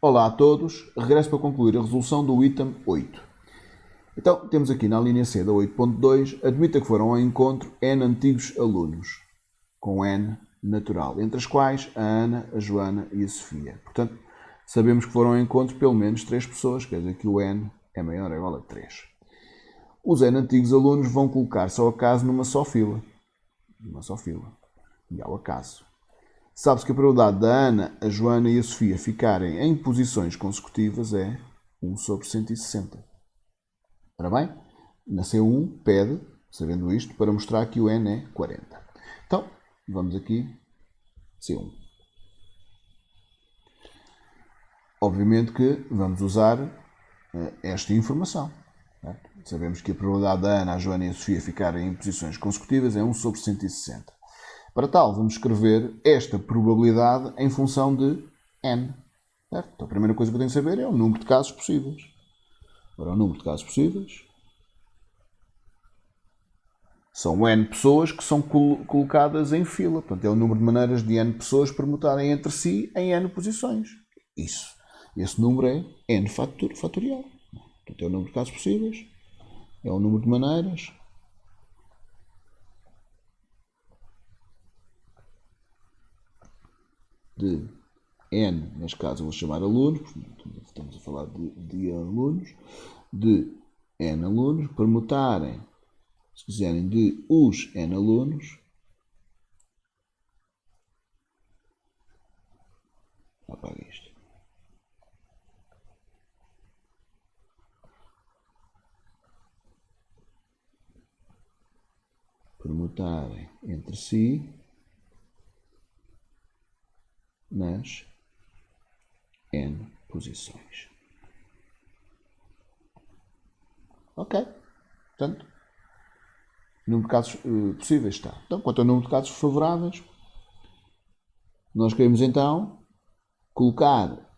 Olá a todos, regresso para concluir a resolução do item 8. Então, temos aqui na linha C da 8.2, admita que foram ao encontro N antigos alunos, com N natural, entre as quais a Ana, a Joana e a Sofia. Portanto, sabemos que foram ao encontro pelo menos 3 pessoas, quer dizer que o N é maior ou igual a 3. Os N antigos alunos vão colocar-se ao acaso numa só fila. E ao acaso. Sabe-se que a probabilidade da Ana, a Joana e a Sofia ficarem em posições consecutivas é 1 sobre 160. Ora bem, na C1 pede, sabendo isto, para mostrar que o N é 40. Então, vamos aqui, C1. Obviamente que vamos usar esta informação. Certo? Sabemos que a probabilidade da Ana, a Joana e a Sofia ficarem em posições consecutivas é 1 sobre 160. Para tal, vamos escrever esta probabilidade em função de N. Certo? Então, a primeira coisa que eu tenho que saber é o número de casos possíveis. Ora, o número de casos possíveis são N pessoas que são colocadas em fila. Portanto, é o número de maneiras de N pessoas permutarem entre si em N posições. Isso. Esse número é N fatorial. Portanto, é o número de casos possíveis. É o número de maneiras de N, neste caso eu vou chamar alunos, estamos a falar de alunos, de N alunos, permutarem, se quiserem, de os N alunos, apaga isto, permutarem entre si nas N posições. Ok? Portanto, o número de casos possíveis está. Então, quanto ao número de casos favoráveis, nós queremos então colocar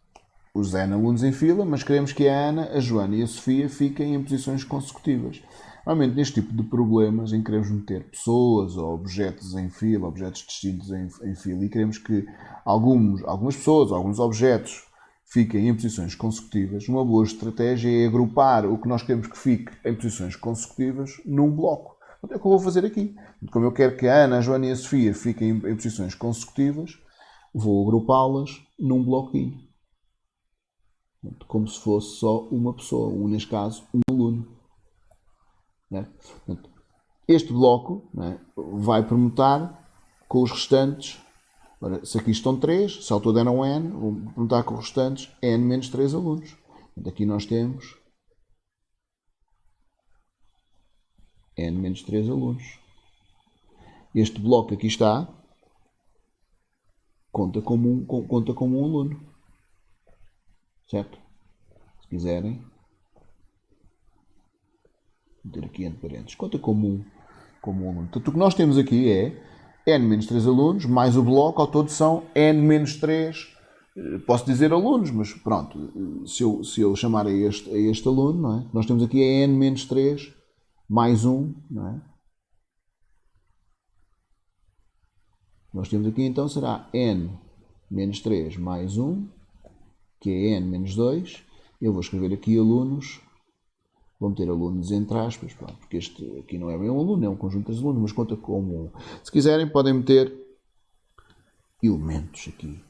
os N alunos em fila, mas queremos que a Ana, a Joana e a Sofia fiquem em posições consecutivas. Normalmente, neste tipo de problemas, em que queremos meter pessoas ou objetos em fila, objetos distintos em fila, e queremos que algumas pessoas, alguns objetos fiquem em posições consecutivas, uma boa estratégia é agrupar o que nós queremos que fique em posições consecutivas num bloco. Então, é o que eu vou fazer aqui. Como eu quero que a Ana, a Joana e a Sofia fiquem em posições consecutivas, vou agrupá-las num bloquinho. Como se fosse só uma pessoa, neste caso, um aluno. Este bloco vai permutar com os restantes. Ora, se aqui estão 3, se ao todo eram N, vou permutar com os restantes N menos 3 alunos. Aqui nós temos N menos 3 alunos. Este bloco que aqui está conta como um aluno. Certo? Se quiserem, meter aqui entre parênteses, conta como um aluno. Portanto, o que nós temos aqui é N menos 3 alunos, mais o bloco, ao todo são N menos 3, posso dizer alunos, mas pronto, se eu chamar a este aluno, não é? Nós temos aqui é N menos 3 mais 1, não é? Nós temos aqui então será N menos 3 mais 1, que é N menos 2. Eu vou escrever aqui alunos. Vou meter alunos entre aspas, porque este aqui não é bem um aluno, é um conjunto de alunos, mas conta como um. Se quiserem, podem meter elementos aqui.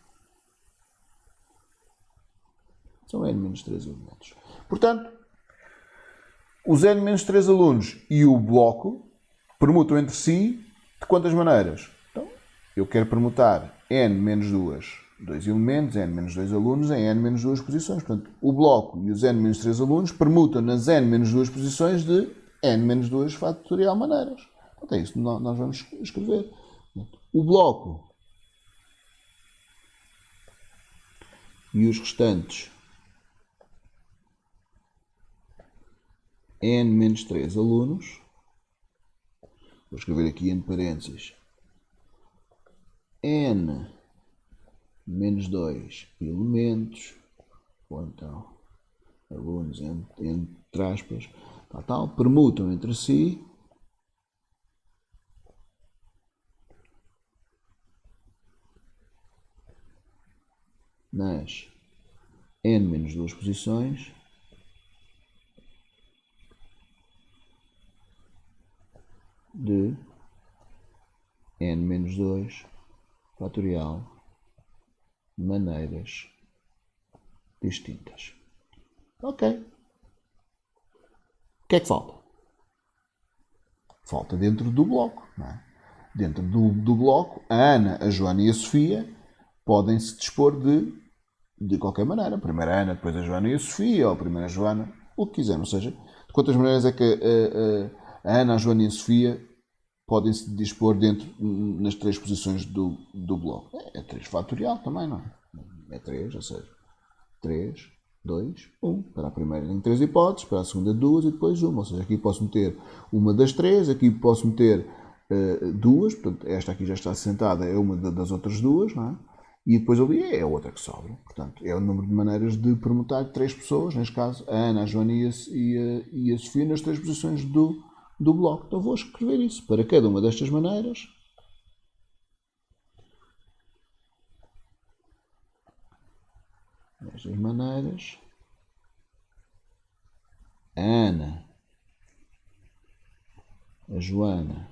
São N-3 elementos. Portanto, os N-3 alunos e o bloco permutam entre si de quantas maneiras? Então, eu quero permutar N-2 elementos, N-2 alunos em N-2 posições. Portanto, o bloco e os N-3 alunos permutam nas N-2 posições de N-2 fatorial maneiras. Portanto, é isso que nós vamos escrever. O bloco e os restantes N-3 alunos, vou escrever aqui entre parênteses, N-2 elementos, ou então alunos entre aspas, tal, permutam entre si nas n menos 2 posições de n menos 2 fatorial maneiras distintas. Ok. O que é que falta? Falta dentro do bloco. Não é? Dentro do bloco, a Ana, a Joana e a Sofia podem se dispor de qualquer maneira. Primeiro a Ana, depois a Joana e a Sofia, ou primeiro a Joana, o que quiser. Ou seja, de quantas maneiras é que a Ana, a Joana e a Sofia podem se dispor dentro nas 3 posições do bloco? É 3 fatorial também, não é? É 3, ou seja, 3, 2, 1. Para a primeira tenho 3 hipóteses, para a segunda 2 e depois 1. Ou seja, aqui posso meter uma das 3, aqui posso meter 2, portanto esta aqui já está assentada, é uma das outras 2, não é? E depois ali é a outra que sobra. Portanto, é o número de maneiras de permutar 3 pessoas, neste caso a Ana, a Joana e a Sofia, nas 3 posições do bloco. Então vou escrever isso para cada uma destas maneiras. Destas maneiras, a Ana, a Joana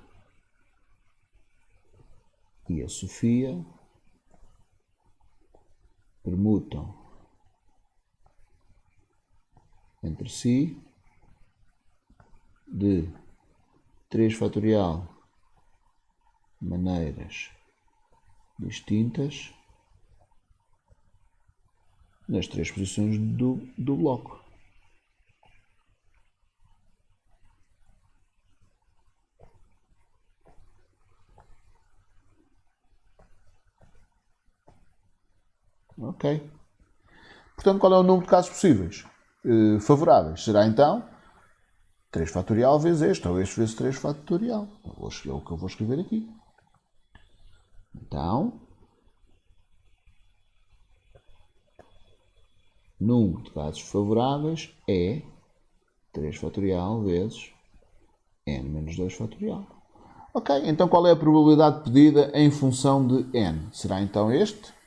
e a Sofia permutam entre si de 3 fatorial maneiras distintas nas 3 posições do bloco. Ok. Portanto, qual é o número de casos possíveis? Favoráveis. Será então 3 fatorial vezes este, ou este vezes 3 fatorial. É o que eu vou escrever aqui. Então, número de casos favoráveis é 3 fatorial vezes n menos 2 fatorial. Ok, então qual é a probabilidade pedida em função de n? Será então este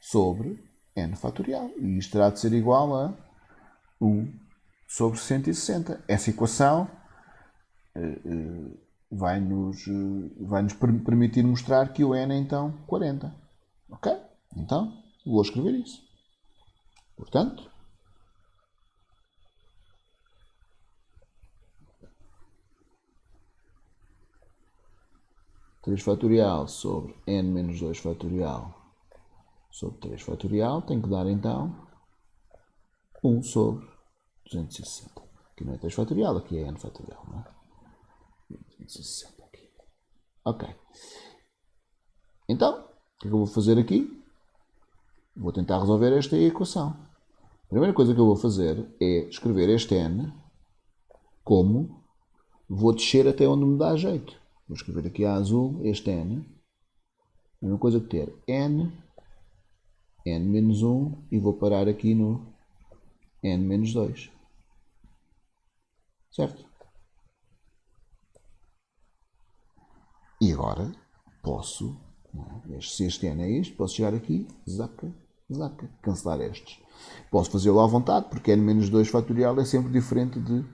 sobre n fatorial. E isto terá de ser igual a 1 sobre 160. Essa equação vai-nos permitir mostrar que o n é então 40. Ok? Então, vou escrever isso. Portanto, três fatorial sobre n menos 2 fatorial sobre 3 fatorial tem que dar então 1 sobre 260. Aqui não é 3 fatorial, aqui é n fatorial, não é? 260 aqui. Ok. Então, o que é que eu vou fazer aqui? Vou tentar resolver esta equação. A primeira coisa que eu vou fazer é escrever este n como vou descer até onde me dá jeito. Vou escrever aqui a azul este n. A mesma coisa que ter n menos 1 e vou parar aqui no n menos 2. Certo? E agora posso, se este n é isto, posso chegar aqui, zaca, cancelar estes. Posso fazê-lo à vontade, porque n menos 2 fatorial é sempre diferente de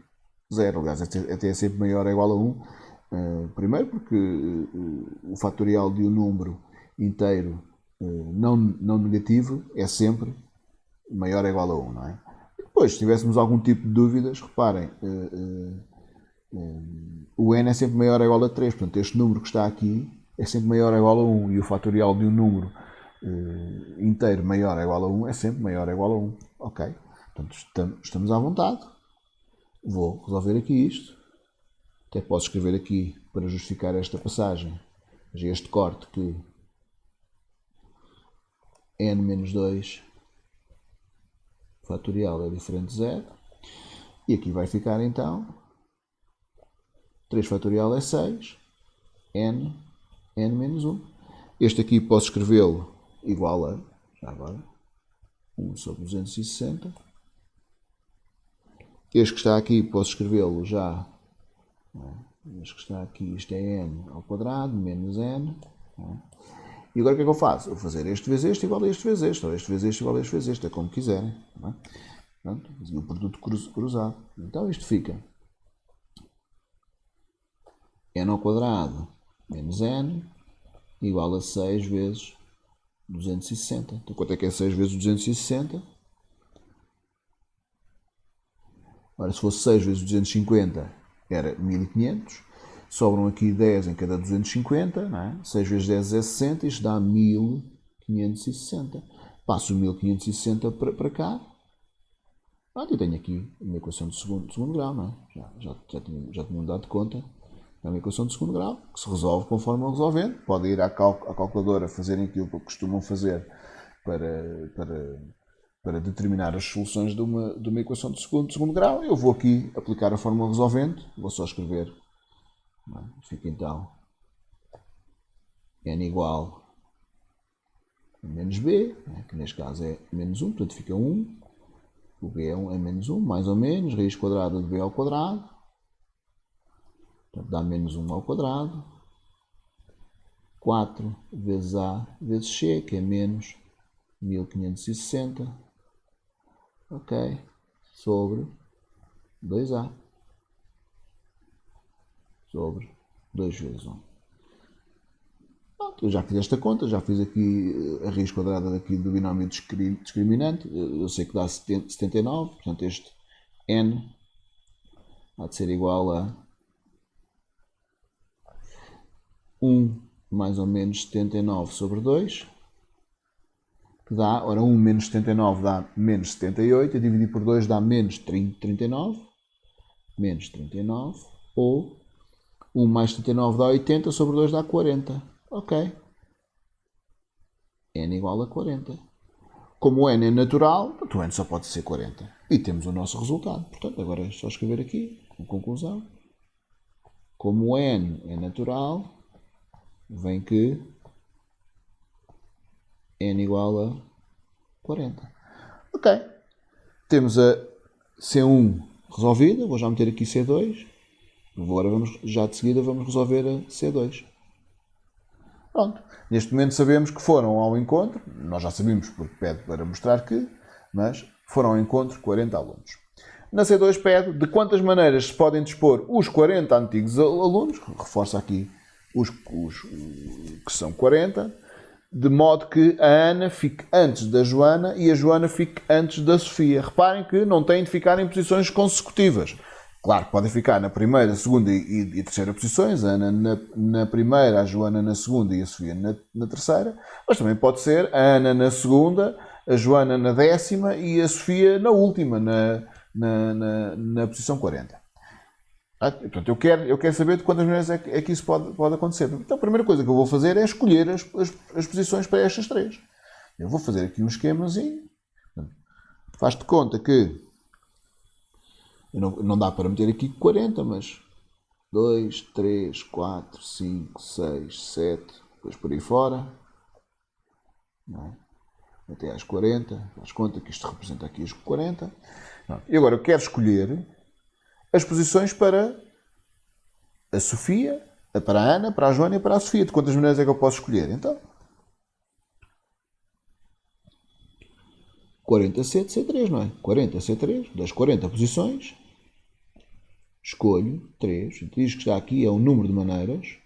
0. Aliás, até é sempre maior ou igual a 1. Primeiro porque o fatorial de um número inteiro não negativo é sempre maior ou igual a 1, não é? Depois, se tivéssemos algum tipo de dúvidas, reparem, o n é sempre maior ou igual a 3, portanto este número que está aqui é sempre maior ou igual a 1 e o fatorial de um número inteiro maior ou igual a 1 é sempre maior ou igual a 1. Ok? Portanto, estamos à vontade. Vou resolver aqui isto. Até posso escrever aqui para justificar esta passagem, este corte, que n menos 2 fatorial é diferente de 0. E aqui vai ficar então 3 fatorial é 6, n menos 1. Este aqui posso escrevê-lo igual a, já agora, 1 sobre 260. Este que está aqui posso escrevê-lo já, este que está aqui, isto é n ao quadrado, menos n. E agora o que é que eu faço? Eu vou fazer este vezes este igual a este vezes este, ou este vezes este igual a este vezes este, é como quiserem. Não é? Pronto, e o produto cruzado. Então isto fica n ao quadrado menos n igual a 6 vezes 260. Então quanto é que é 6 vezes 260? Ora, se fosse 6 vezes 250 era 1500. Sobram aqui 10 em cada 250, não é? 6 vezes 10 é 60, isto dá 1560. Passo o 1560 para cá. Eu tenho aqui uma equação de segundo grau, não é? Já tinha dado conta. É uma equação de segundo grau que se resolve conforme vão resolvendo. Podem ir à calculadora fazerem aquilo que costumam fazer para determinar as soluções de uma equação de segundo grau. Eu vou aqui aplicar a fórmula resolvente. Vou só escrever. Fica então n igual a menos b, que neste caso é menos 1, portanto fica 1. O b é menos 1, mais ou menos, raiz quadrada de b ao quadrado. Portanto, dá menos 1 ao quadrado. 4 vezes a vezes c, que é menos 1560. Ok. Sobre 2a. Sobre 2 vezes 1. Pronto, eu já fiz esta conta, já fiz aqui a raiz quadrada daqui do binómio discriminante. Eu sei que dá 79, portanto este n há de ser igual a 1 mais ou menos 79 sobre 2, que dá, ora 1 menos 79 dá menos 78, a dividir por 2 dá menos 39, menos 39, ou 1 mais 79 dá 80, sobre 2 dá 40. Ok. N igual a 40. Como o n é natural, o n só pode ser 40. E temos o nosso resultado. Portanto, agora é só escrever aqui, com conclusão. Como o n é natural, vem que n igual a 40. Ok. Temos a C1 resolvida. Vou já meter aqui C2. Agora já de seguida vamos resolver a C2. Pronto. Neste momento sabemos que foram ao encontro. Nós já sabemos porque pede para mostrar que, mas foram ao encontro 40 alunos. Na C2 pede de quantas maneiras se podem dispor os 40 antigos alunos. Reforça aqui os que são 40. De modo que a Ana fique antes da Joana e a Joana fique antes da Sofia. Reparem que não têm de ficar em posições consecutivas. Claro que podem ficar na primeira, segunda e terceira posições, a Ana na primeira, a Joana na segunda e a Sofia na terceira, mas também pode ser a Ana na segunda, a Joana na décima e a Sofia na última, na posição 40. Portanto, eu quero saber de quantas maneiras é que isso pode acontecer. Então, a primeira coisa que eu vou fazer é escolher as posições para estas três. Eu vou fazer aqui um esquemazinho. Faz-te de conta que não dá para meter aqui 40, mas 2, 3, 4, 5, 6, 7, depois por aí fora. Não é? Até às 40. Faz conta que isto representa aqui os 40. E agora eu quero escolher as posições para a Sofia, para a Ana, para a Joana e para a Sofia. De quantas maneiras é que eu posso escolher? Então, 40C de C3, não é? 40C3, das 40 posições, escolho 3. Diz que está aqui, é o número de maneiras.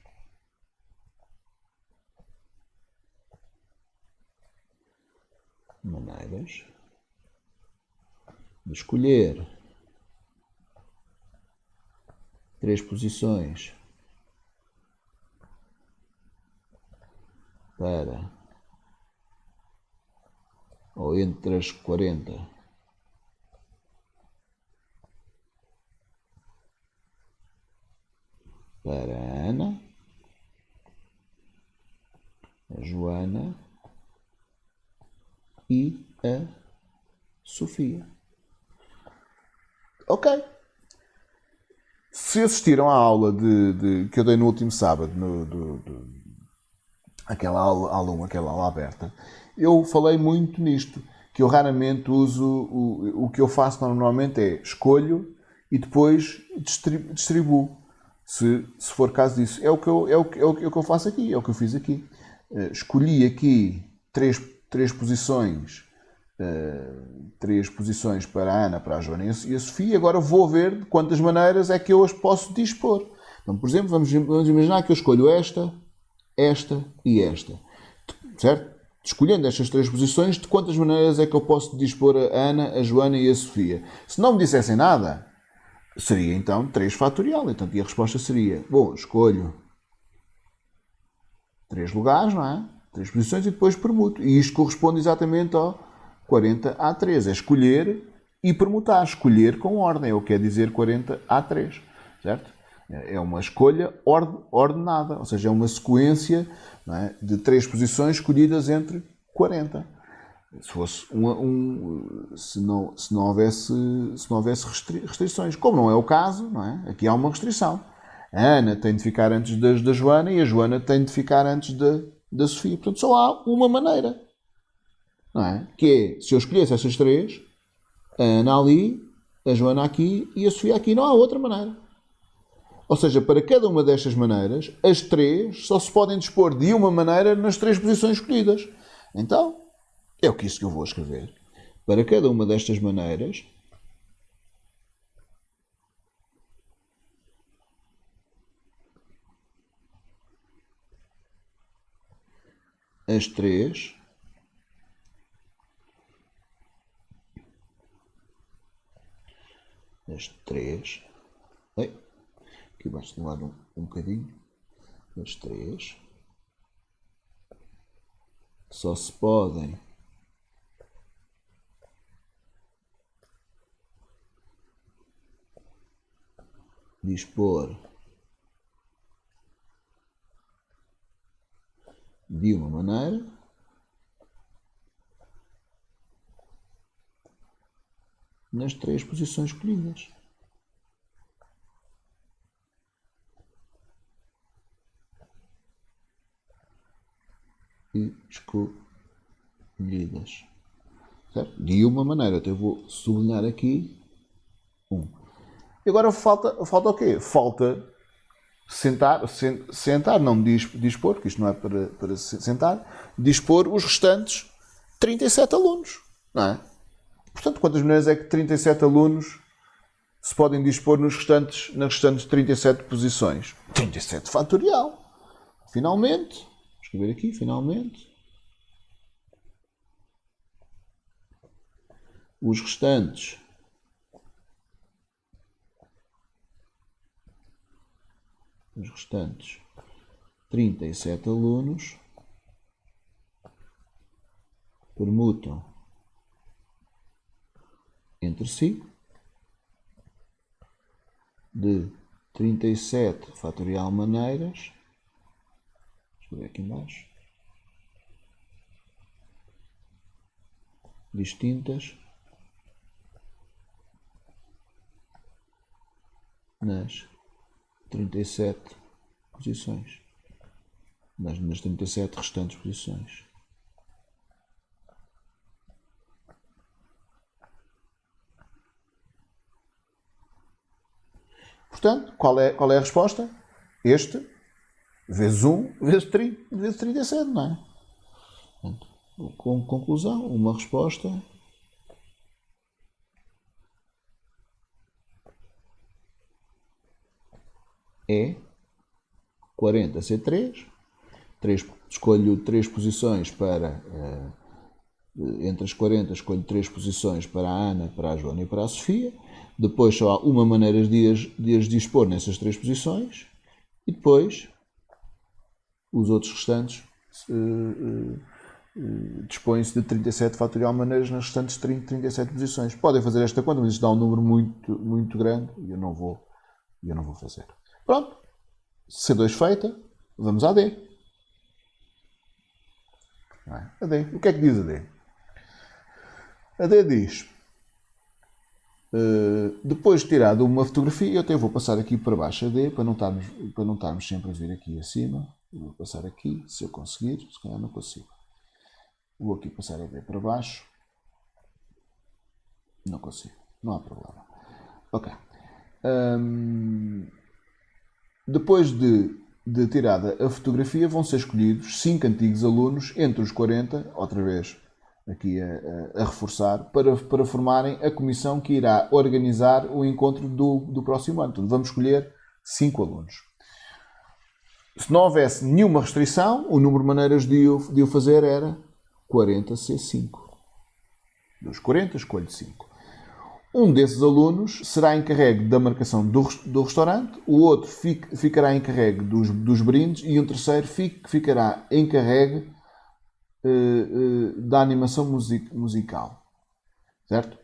De escolher 3 posições para ou entre as 40 para a Ana, a Joana e a Sofia. Ok. Se assistiram à aula que eu dei no último sábado, aquela aula 1, aquela aula aberta, eu falei muito nisto, que eu raramente uso, o que eu faço normalmente é escolho e depois distribuo, se for caso disso. É o que eu faço aqui, é o que eu fiz aqui. escolhi aqui três posições, três posições para a Ana, para a Joana e a Sofia. Agora vou ver de quantas maneiras é que eu as posso dispor. Então, por exemplo, vamos imaginar que eu escolho esta, esta e esta. Certo? Escolhendo estas três posições, de quantas maneiras é que eu posso dispor a Ana, a Joana e a Sofia? Se não me dissessem nada, seria então 3 fatorial. Então, e a resposta seria, bom, escolho 3 lugares, não é? 3 posições e depois permuto. E isto corresponde exatamente ao 40A3. É escolher e permutar. Escolher com ordem. É o que quer dizer 40A3. Certo? É uma escolha ordenada. Ou seja, é uma sequência, não é, de 3 posições escolhidas entre 40. Se fosse se não houvesse restrições. Como não é o caso, não é? Aqui há uma restrição. A Ana tem de ficar antes da Joana e a Joana tem de ficar antes da Sofia. Portanto, só há uma maneira. Não é? Que é, se eu escolhesse essas três, a Ana ali, a Joana aqui e a Sofia aqui, não há outra maneira. Ou seja, para cada uma destas maneiras, as três só se podem dispor de uma maneira nas 3 posições escolhidas. Então, é isso que eu vou escrever. Para cada uma destas maneiras, as três aqui basta lá um bocadinho, as três só se podem dispor de uma maneira nas 3 posições escolhidas. Escolhidas. Certo? De uma maneira. Então eu vou sublinhar aqui um. E agora falta o quê? Falta sentar, não dispor, porque isto não é para sentar, dispor os restantes 37 alunos. Não é? Portanto, quantas maneiras é que 37 alunos se podem dispor nas restantes 37 posições? 37 fatorial. Finalmente, vou escrever aqui, finalmente, os restantes 37 alunos permutam entre si de 37 fatorial maneiras, deixa eu ver aqui embaixo, distintas nas 37 posições, nas 37 restantes posições. Portanto, qual é a resposta? Este vezes 1 vezes 37, não é? Portanto, com conclusão, uma resposta é 40C3. Escolho 3 posições para... entre as 40 escolho 3 posições para a Ana, para a Joana e para a Sofia. Depois só há uma maneira de as dispor nessas 3 posições. E depois os outros restantes dispõem-se de 37 fatorial maneiras nas restantes 37 posições. Podem fazer esta conta, mas isto dá um número muito, muito grande e eu não vou fazer. Pronto. C2 feita, vamos à D. A D. O que é que diz a D? A D diz, depois de tirar uma fotografia, eu até vou passar aqui para baixo a D, para não estarmos sempre a vir aqui acima. Vou passar aqui, se eu conseguir, se calhar não consigo. Vou aqui passar a D para baixo. Não consigo, não há problema. Ok. Depois de de tirada a fotografia vão ser escolhidos 5 antigos alunos entre os 40, outra vez aqui a reforçar, para formarem a comissão que irá organizar o encontro do próximo ano. Então, vamos escolher 5 alunos. Se não houvesse nenhuma restrição, o número de maneiras de o fazer era 40C5. Dos 40, escolho 5. Um desses alunos será encarregue da marcação do restaurante, o outro ficará encarregue dos brindes e um terceiro ficará encarregue da animação musical. Certo?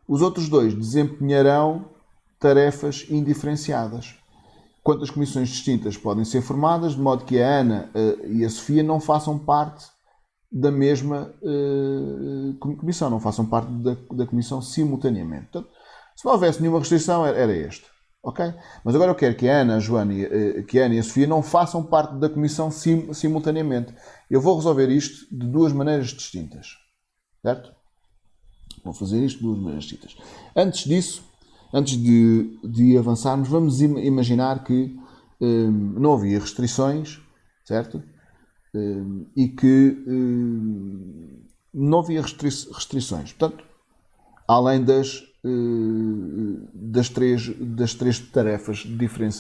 Os outros dois desempenharão tarefas indiferenciadas. Quantas comissões distintas podem ser formadas, de modo que a Ana e a Sofia não façam parte da mesma comissão, não façam parte da comissão simultaneamente. Portanto, se não houvesse nenhuma restrição, era este. Okay? Mas agora eu quero que a Ana, a Joana e a Sofia não façam parte da comissão simultaneamente. Eu vou resolver isto de duas maneiras distintas. Certo? Vou fazer isto de duas maneiras distintas. Antes disso, antes de avançarmos, vamos imaginar que não havia restrições, certo? E que não havia restrições. Portanto, além das três tarefas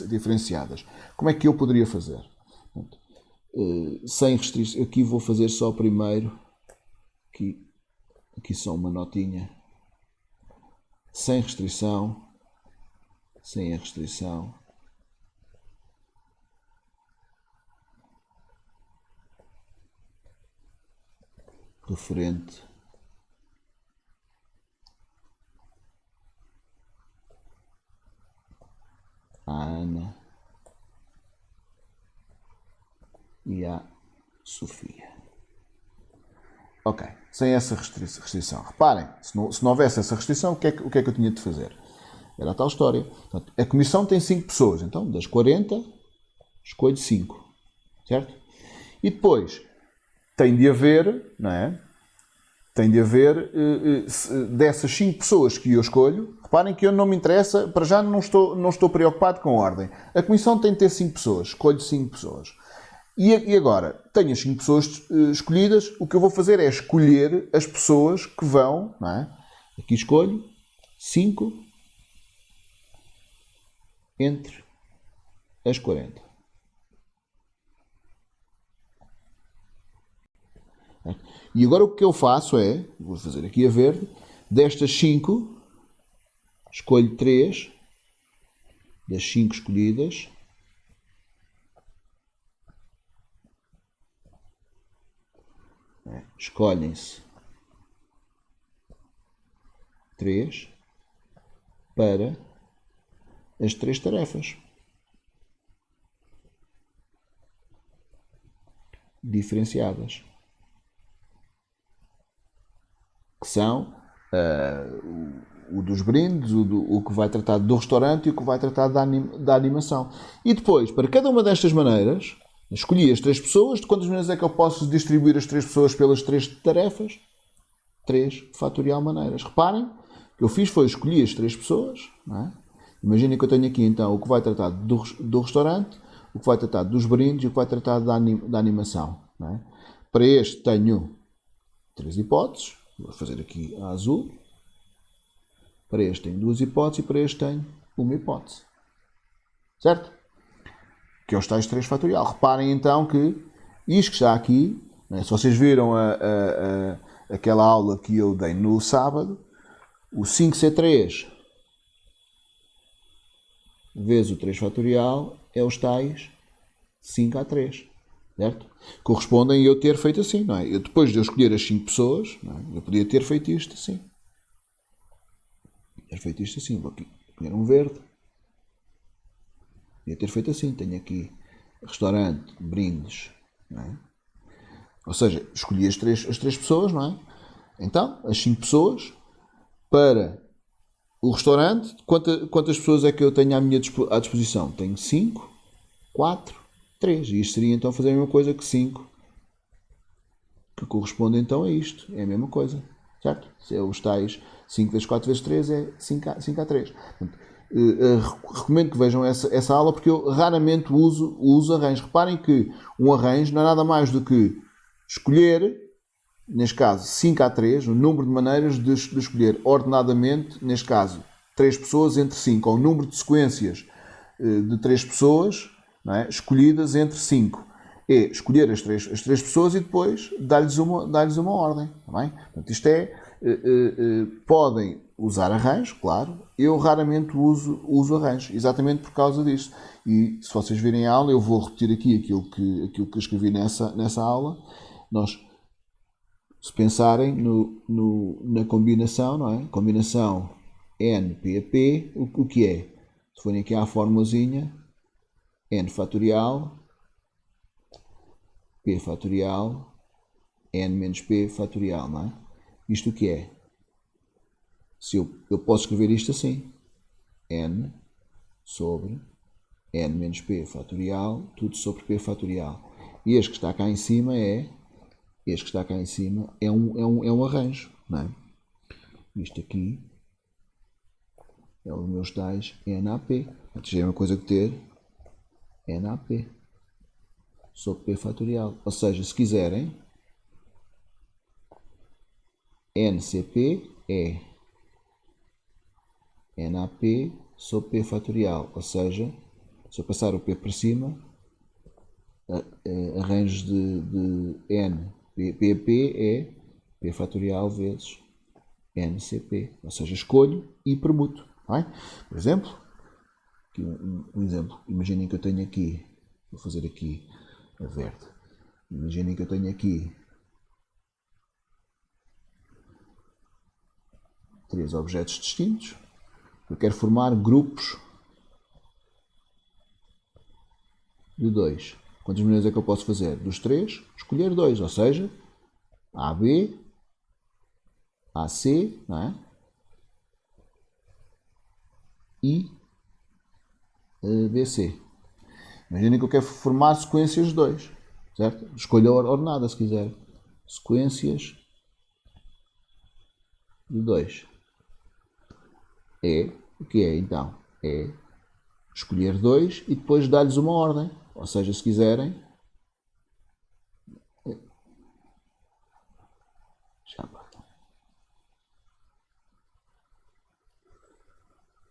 diferenciadas. Como é que eu poderia fazer? Portanto, sem restrições. Aqui vou fazer só primeiro. Aqui só uma notinha. Sem restrição. Sem a restrição. Referente à Ana e à Sofia. Ok, sem essa restrição. Reparem, se não houvesse essa restrição, o que é que eu tinha de fazer? Era a tal história. Portanto, a comissão tem 5 pessoas, então das 40 escolho 5, certo? E depois tem de haver, não é? Tem de haver dessas 5 pessoas que eu escolho. Reparem que eu não me interessa, para já não estou preocupado com a ordem. A comissão tem de ter 5 pessoas, escolho 5 pessoas. E agora, tenho as 5 pessoas escolhidas, o que eu vou fazer é escolher as pessoas que vão, não é? Aqui escolho 5 entre as 40. E agora o que eu faço é, vou fazer aqui a verde, destas 5, escolho 3, das 5 escolhidas, escolhem-se 3 para as 3 tarefas diferenciadas, que são o dos brindes, o que vai tratar do restaurante e o que vai tratar da animação. E depois, para cada uma destas maneiras, escolhi as 3 pessoas. De quantas maneiras é que eu posso distribuir as 3 pessoas pelas 3 tarefas? 3 fatorial maneiras. Reparem, o que eu fiz foi escolher as 3 pessoas. Não é? Imaginem que eu tenho aqui então o que vai tratar do restaurante, o que vai tratar dos brindes e o que vai tratar da animação. Não é? Para este tenho 3 hipóteses. Vou fazer aqui a azul. Para este tenho 2 hipóteses e para este tenho uma hipótese. Certo? Que é os tais 3 fatorial. Reparem então que isto que está aqui, né, se vocês viram aquela aula que eu dei no sábado, o 5C3 vezes o 3 fatorial é os tais 5A3. Certo? Correspondem a eu ter feito assim, não é? Depois de eu escolher as 5 pessoas, não é? Eu podia ter feito isto assim. Vou aqui escolher um verde. Podia ter feito assim. Tenho aqui restaurante, brindes, não é? Ou seja, escolhi as três pessoas, não é? Então, as 5 pessoas para o restaurante. Quantas pessoas é que eu tenho à disposição? Tenho 5, 4, 3. E isto seria então fazer a mesma coisa que 5. Que corresponde então a isto. É a mesma coisa. Certo? Se é os tais 5 vezes 4 vezes 3 é 5A3. Portanto, recomendo que vejam essa aula, porque eu raramente uso arranjo. Reparem que um arranjo não é nada mais do que escolher, neste caso 5 a 3, o número de maneiras de escolher ordenadamente, neste caso 3 pessoas entre 5, ou o número de sequências de 3 pessoas, não é, escolhidas entre 5. É escolher as três pessoas e depois dar-lhes uma ordem. Tá bem? Portanto, isto podem usar arranjo, claro. Eu raramente uso arranjo, exatamente por causa disto. E se vocês virem a aula, eu vou repetir aqui aquilo que escrevi nessa aula. Nós, se pensarem na combinação, não é? Combinação n, p a p, o que é? Se forem aqui à formulazinha, n fatorial, p fatorial, n menos p fatorial, não é? Isto o que é? Se eu posso escrever isto assim, n sobre n menos p fatorial, tudo sobre p fatorial. E este que está cá em cima é um arranjo, não é? Isto aqui é os meus tais NAP. Antes já é uma coisa que ter NAP sobre P fatorial. Ou seja, se quiserem, NCP é NAP sobre P fatorial. Ou seja, se eu passar o P para cima, arranjos de N, PP é P fatorial vezes NCP. Ou seja, escolho e permuto. Não é? Por exemplo, aqui um exemplo. Imaginem que eu tenho aqui, vou fazer aqui a verde. Imaginem que eu tenho aqui 3 objetos distintos. Eu quero formar grupos de 2. Quantas maneiras é que eu posso fazer? Dos 3, escolher 2, ou seja, AB, AC, não é? E BC. Imaginem que eu quero formar sequências de 2, certo? Escolha ordenada se quiser. Sequências de 2. O que é então? É escolher 2 e depois dar-lhes uma ordem. Ou seja, se quiserem,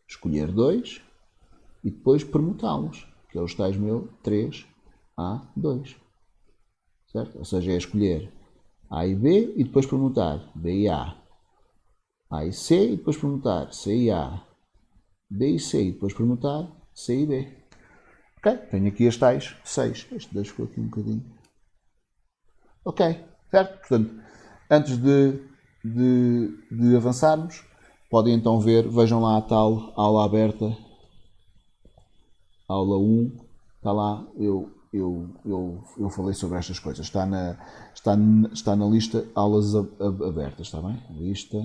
escolher 2 e depois permutá-los, que é os tais 3A2. Certo? Ou seja, é escolher A e B e depois permutar B e A. A e C e depois permutar C e A. B e C e depois permutar C e B. Ok? Tenho aqui as tais 6. Este 2 ficou aqui um bocadinho. Ok, certo? Portanto, antes de avançarmos, podem então vejam lá a tal aula aberta, aula 1, está lá, eu falei sobre estas coisas, está na lista aulas abertas, está bem? Lista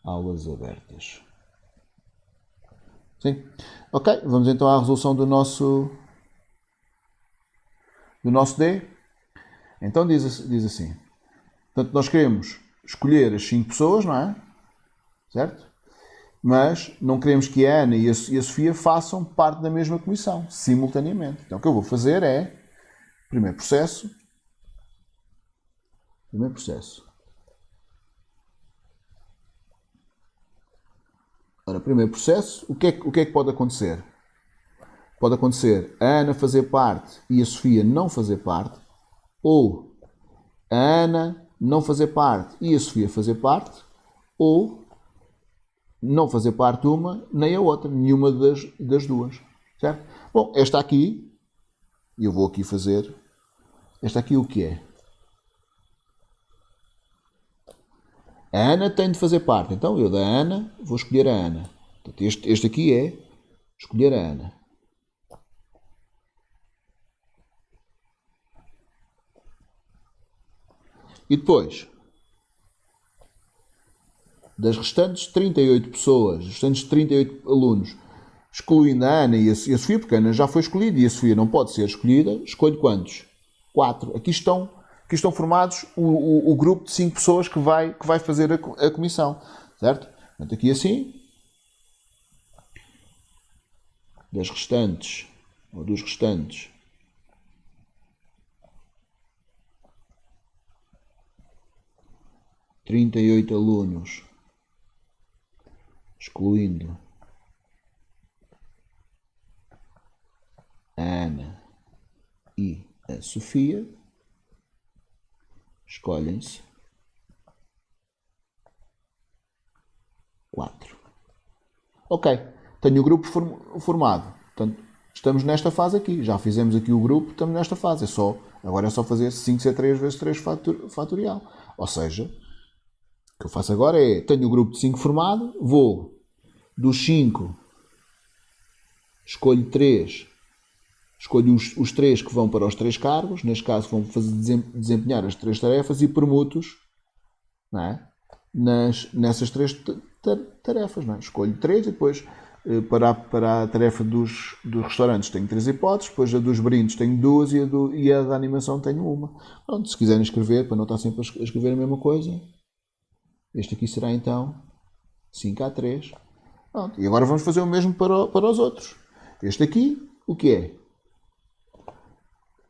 aulas abertas. Sim? Ok, vamos então à resolução do nosso D. Então diz assim, portanto nós queremos escolher as 5 pessoas, não é? Certo? Mas não queremos que a Ana e a Sofia façam parte da mesma comissão, simultaneamente. Então o que eu vou fazer é, primeiro processo. Ora, primeiro processo, o que é que pode acontecer? Pode acontecer a Ana fazer parte e a Sofia não fazer parte, ou a Ana não fazer parte e a Sofia fazer parte, ou não fazer parte uma nem a outra, nenhuma das duas. Certo? Bom, esta aqui, eu vou aqui fazer, esta aqui o que é? A Ana tem de fazer parte, então eu da Ana vou escolher a Ana. Portanto, este aqui é escolher a Ana. E depois, das restantes 38 pessoas, dos restantes 38 alunos, excluindo a Ana e a Sofia, porque a Ana já foi escolhida e a Sofia não pode ser escolhida, escolho quantos? 4. Aqui estão formados o grupo de 5 pessoas que vai fazer a comissão, certo? Portanto, aqui assim, das restantes, ou dos restantes, (38 alunos, excluindo a Ana e a Sofia, escolhem-se 4. Ok, tenho o grupo formado. Portanto, estamos nesta fase aqui. Já fizemos aqui o grupo, estamos nesta fase. Agora é só fazer 5C3 vezes 3 fatorial. Ou seja, o que eu faço agora é, tenho o grupo de 5 formado, vou dos 5, escolho 3, escolho os 3 que vão para os 3 cargos, neste caso vão desempenhar as 3 tarefas e permuto-os, não é? Nessas 3 tarefas. Não é? Escolho 3 e depois para a tarefa dos restaurantes tenho 3 hipóteses, depois a dos brindes tenho 2 e a da animação tenho 1. Pronto, se quiserem escrever, para não estar sempre a escrever a mesma coisa, este aqui será então 5A3. Pronto, e agora vamos fazer o mesmo para os outros. Este aqui, o que é?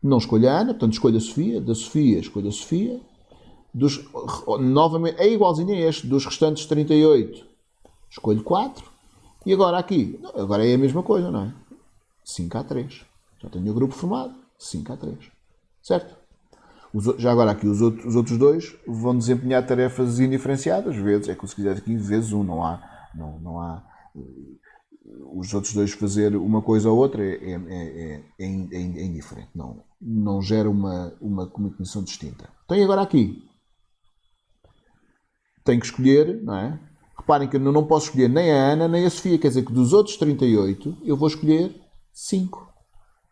Não escolho a Ana, portanto escolho a Sofia. Da Sofia, escolho a Sofia. Novamente, é igualzinho a este. Dos restantes 38, escolho 4. E agora aqui, agora é a mesma coisa, não é? 5A3. Já tenho o grupo formado. 5A3. Certo? Já agora aqui, os outros dois vão desempenhar tarefas indiferenciadas, vezes, é como se quiser aqui, vezes 1. Não há os outros dois fazer uma coisa ou outra é indiferente. Não gera uma comunicação distinta. Então, agora aqui, tenho que escolher, não é? Reparem que eu não posso escolher nem a Ana nem a Sofia, quer dizer que dos outros 38 eu vou escolher 5,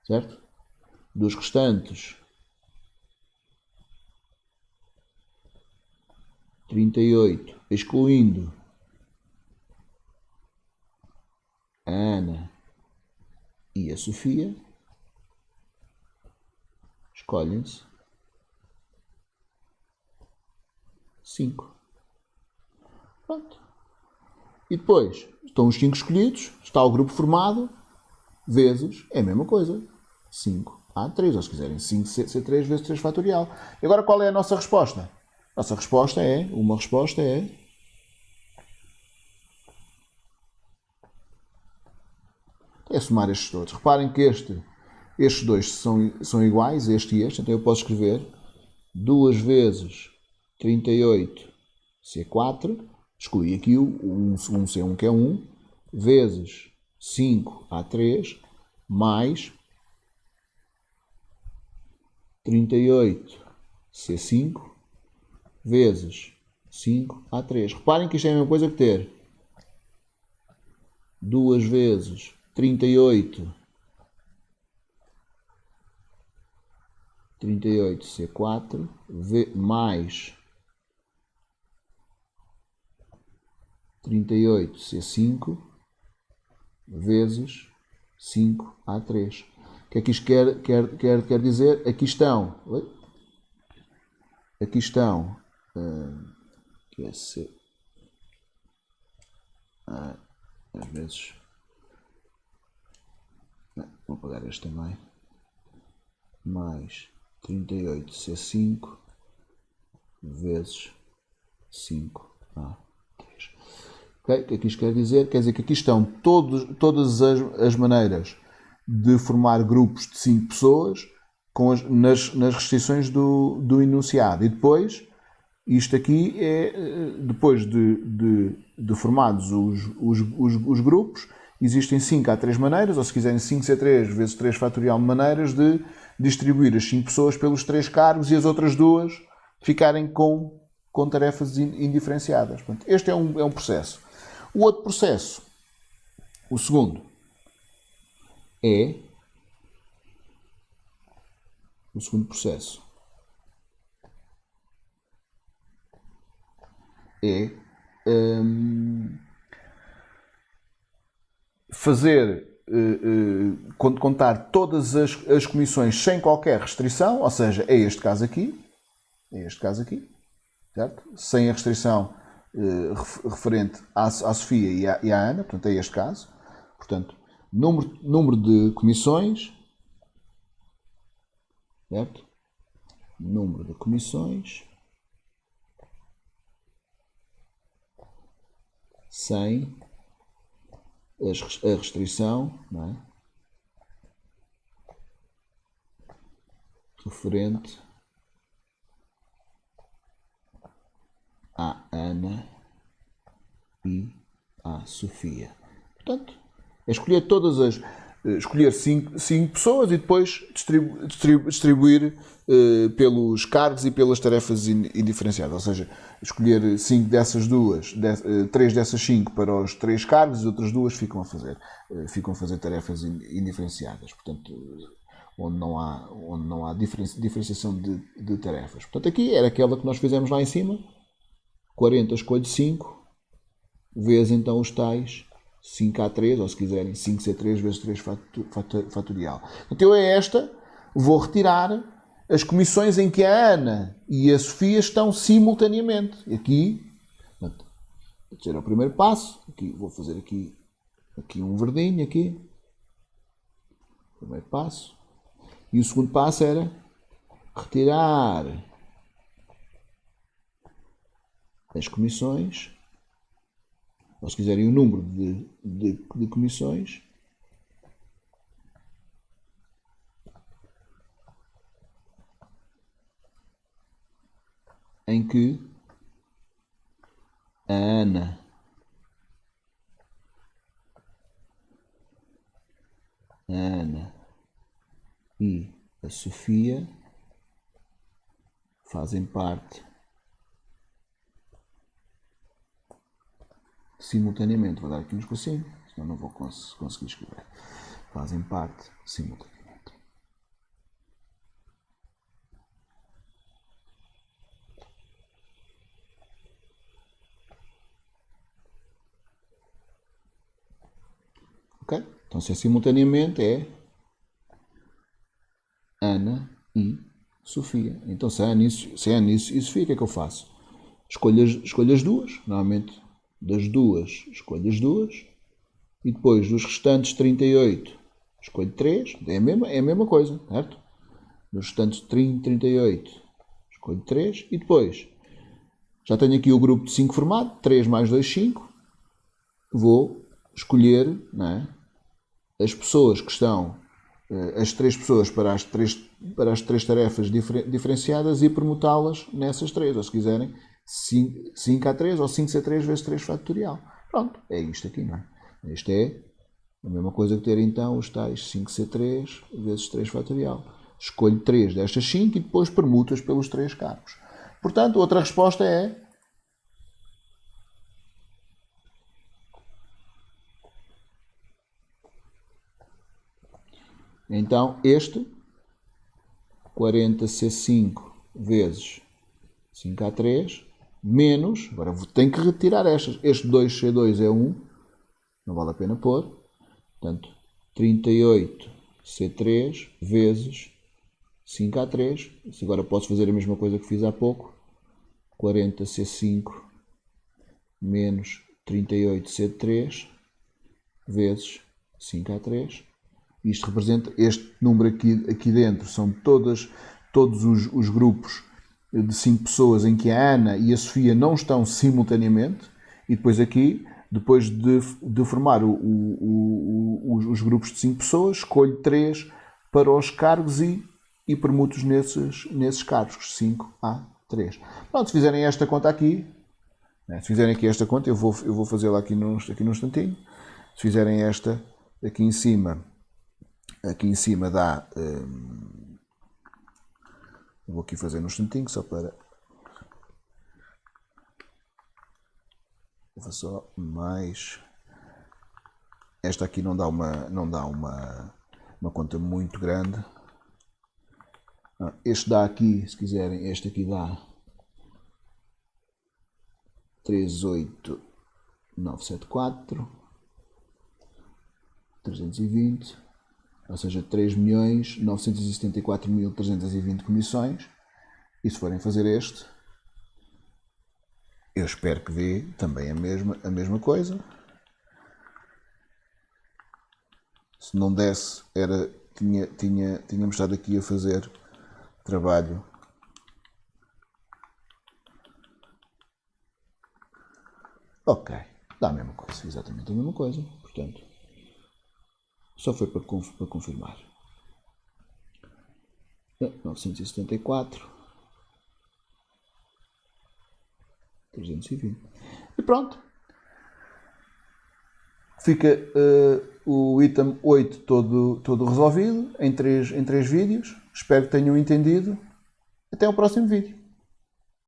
certo? Dos restantes 38, excluindo a Ana e a Sofia, escolhem-se 5. Pronto. E depois estão os 5 escolhidos, está o grupo formado, vezes, é a mesma coisa, 5A3, ou se quiserem 5C3 vezes 3 fatorial. E agora qual é a nossa resposta? Nossa resposta é, é somar estes todos. Reparem que estes dois são iguais, este e este, então eu posso escrever 2 vezes 38C4, excluí aqui o 1C1 que é 1, vezes 5A3, mais 38C5, vezes 5A3. Reparem que isto é a mesma coisa que ter 2 vezes 38C4 mais 38C5 vezes 5A3. O que é que isto quer dizer? Aqui estão às vezes vou apagar este também, mais 38C5 vezes 5A3. Okay? O que é que isto quer dizer? Quer dizer que aqui estão todas as maneiras de formar grupos de 5 pessoas nas restrições do enunciado. E depois, isto aqui é, depois de formados os grupos, existem 5A3 maneiras, ou se quiserem 5C3 vezes 3 fatorial maneiras de distribuir as 5 pessoas pelos 3 cargos e as outras 2 ficarem com tarefas indiferenciadas. Portanto, este é um processo. O outro processo, o segundo, o segundo processo é contar todas as comissões sem qualquer restrição, ou seja, é este caso aqui, certo? Sem a restrição referente à Sofia e à Ana, portanto é este caso. Portanto, número de comissões, certo? Número de comissões sem a restrição, não é? Referente à Ana e à Sofia. Portanto, é escolher escolher cinco pessoas e depois distribuir pelos cargos e pelas tarefas indiferenciadas. Ou seja, escolher 5 dessas duas, 3 dessas 5 para os 3 cargos e outras 2 ficam a fazer tarefas indiferenciadas. Portanto, onde não há diferenciação de tarefas. Portanto, aqui era aquela que nós fizemos lá em cima. 40 escolho 5, vezes então os tais 5A3, ou se quiserem 5C3 vezes 3 fatorial. Então eu a esta vou retirar as comissões em que a Ana e a Sofia estão simultaneamente. Aqui, este era o primeiro passo. Aqui, vou fazer aqui um verdinho aqui. Primeiro passo. E o segundo passo era retirar as comissões, ou se quiserem o número de comissões em que a Ana e a Sofia fazem parte simultaneamente. Vou dar aqui um espacinho, senão não vou conseguir escrever. Fazem parte simultaneamente. Ok? Então, se é simultaneamente, é Ana e Sofia. Então, se é Ana e Sofia, o que é que eu faço? Escolho as duas. Normalmente, das duas, escolho as duas. E depois, dos restantes 38, escolho 3. É a mesma coisa, certo? Dos restantes 38, escolho 3. E depois, já tenho aqui o grupo de 5 formado. 3 mais 2, 5. Vou escolher, não é, as pessoas que estão, as 3 pessoas para as 3 tarefas diferenciadas e permutá-las nessas 3. Ou se quiserem, 5A3 ou 5C3 vezes 3 fatorial. Pronto, é isto aqui, não é? Isto é a mesma coisa que ter então os tais 5C3 vezes 3 fatorial. Escolho 3 destas 5 e depois permutas pelos 3 cargos. Portanto, outra resposta é então este 40C5 vezes 5A3 menos, agora tenho que retirar estas. Este 2C2 é 1, não vale a pena pôr. Portanto, 38C3 vezes 5A3. Agora posso fazer a mesma coisa que fiz há pouco. 40C5 menos 38C3 vezes 5A3. Isto representa, este número aqui dentro são todos os grupos de 5 pessoas em que a Ana e a Sofia não estão simultaneamente. E depois aqui, depois de formar os grupos de 5 pessoas, escolho 3 para os cargos e permuto nesses cargos, 5A3. Pronto, se fizerem esta conta aqui, se fizerem aqui esta conta, eu vou fazê-la aqui num instantinho. Se fizerem esta aqui em cima dá... vou aqui fazer num instantinho, só para... Vou só mais... Esta aqui não dá uma conta muito grande. Este dá aqui, se quiserem, este aqui dá 38974 320, ou seja, 3.974.320 comissões. E se forem fazer este, Eu espero que dê também a mesma coisa. Se não desse, tínhamos estado aqui a fazer trabalho. Ok, dá a mesma coisa, exatamente a mesma coisa. Portanto, só foi para confirmar. 974, 320. E pronto. Fica o item 8 todo resolvido em três vídeos. Espero que tenham entendido. Até ao próximo vídeo.